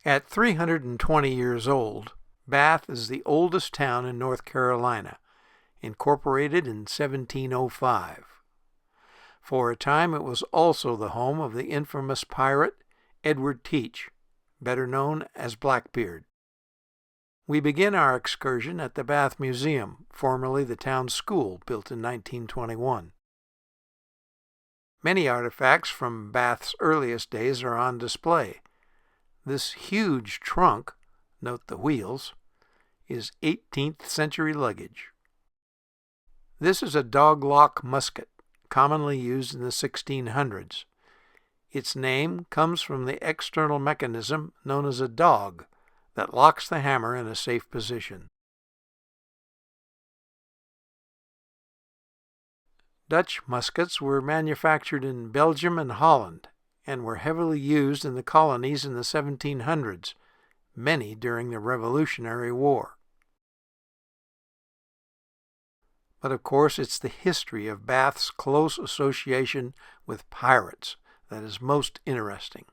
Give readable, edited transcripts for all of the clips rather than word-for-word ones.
At 320 years old, Bath is the oldest town in North Carolina, incorporated in 1705. For a time it was also the home of the infamous pirate Edward Teach, better known as Blackbeard. We begin our excursion at the Bath Museum, formerly the town's school, built in 1921. Many artifacts from Bath's earliest days are on display. This huge trunk, note the wheels, is 18th century luggage. This is a dog-lock musket, commonly used in the 1600s. Its name comes from the external mechanism known as a dog that locks the hammer in a safe position. Dutch muskets were manufactured in Belgium and Holland and were heavily used in the colonies in the 1700s, many during the Revolutionary War. But of course, it's the history of Bath's close association with pirates that is most interesting.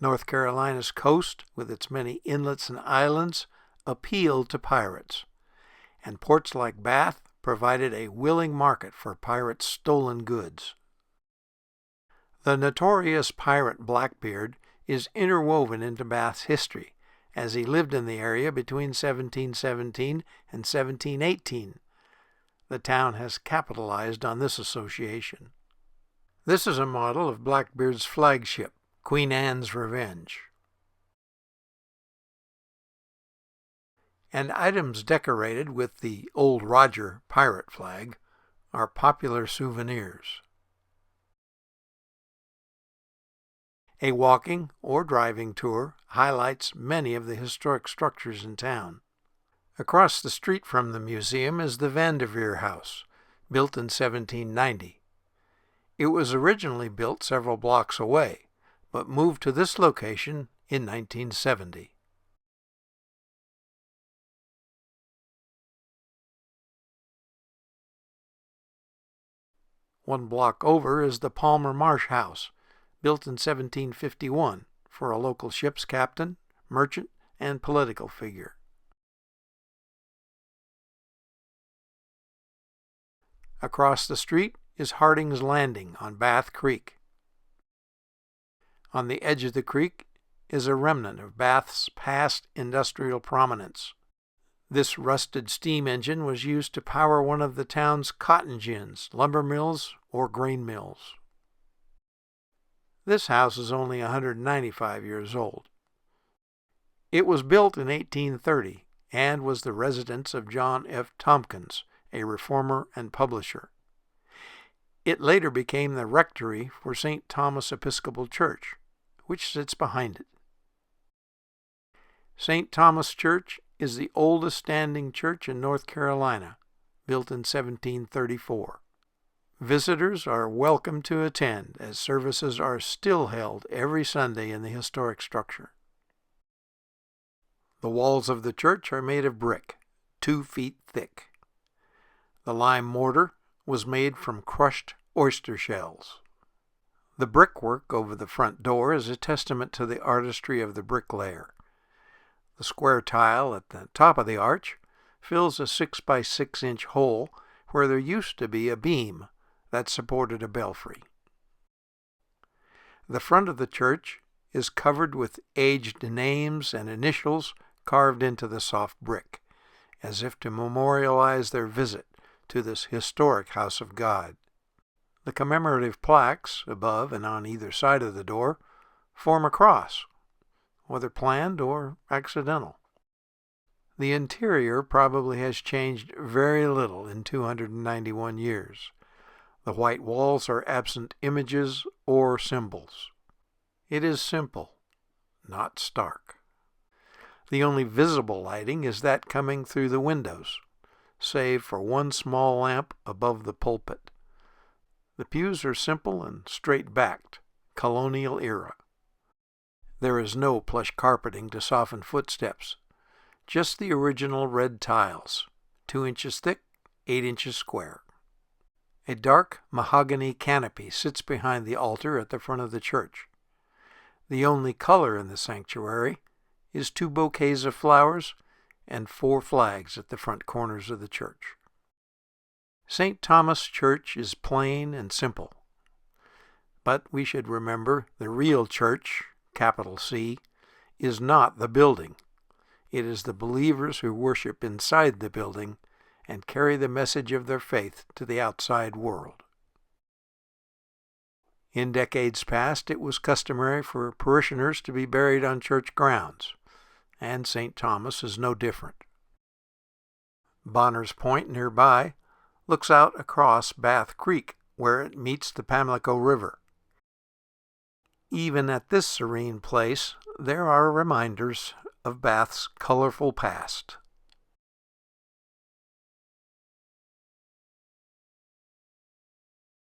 North Carolina's coast, with its many inlets and islands, appealed to pirates, and ports like Bath provided a willing market for pirates' stolen goods. The notorious pirate Blackbeard is interwoven into Bath's history, as he lived in the area between 1717 and 1718. The town has capitalized on this association. This is a model of Blackbeard's flagship, Queen Anne's Revenge. And items decorated with the Old Roger pirate flag are popular souvenirs. A walking or driving tour highlights many of the historic structures in town. Across the street from the museum is the Vanderveer House, built in 1790. It was originally built several blocks away, but moved to this location in 1970. One block over is the Palmer Marsh House, built in 1751 for a local ship's captain, merchant, and political figure. Across the street is Harding's Landing on Bath Creek. On the edge of the creek is a remnant of Bath's past industrial prominence. This rusted steam engine was used to power one of the town's cotton gins, lumber mills, or grain mills. This house is only 195 years old. It was built in 1830 and was the residence of John F. Tompkins, a reformer and publisher. It later became the rectory for St. Thomas Episcopal Church, which sits behind it. St. Thomas Church is the oldest standing church in North Carolina, built in 1734. Visitors are welcome to attend, as services are still held every Sunday in the historic structure. The walls of the church are made of brick, 2 feet thick. The lime mortar was made from crushed oyster shells. The brickwork over the front door is a testament to the artistry of the bricklayer. The square tile at the top of the arch fills a 6 by 6 inch hole where there used to be a beam that supported a belfry. The front of the church is covered with aged names and initials carved into the soft brick, as if to memorialize their visit to this historic house of God. The commemorative plaques above and on either side of the door form a cross, whether planned or accidental. The interior probably has changed very little in 291 years. The white walls are absent images or symbols. It is simple, not stark. The only visible lighting is that coming through the windows, save for one small lamp above the pulpit. The pews are simple and straight-backed, colonial era. There is no plush carpeting to soften footsteps, just the original red tiles, 2 inches thick, 8 inches square. A dark mahogany canopy sits behind the altar at the front of the church. The only color in the sanctuary is 2 bouquets of flowers and 4 flags at the front corners of the church. St. Thomas Church is plain and simple. But we should remember the real church, capital C, is not the building. It is the believers who worship inside the building and carry the message of their faith to the outside world. In decades past, it was customary for parishioners to be buried on church grounds, and St. Thomas is no different. Bonner's Point, nearby, looks out across Bath Creek, where it meets the Pamlico River. Even at this serene place, there are reminders of Bath's colorful past.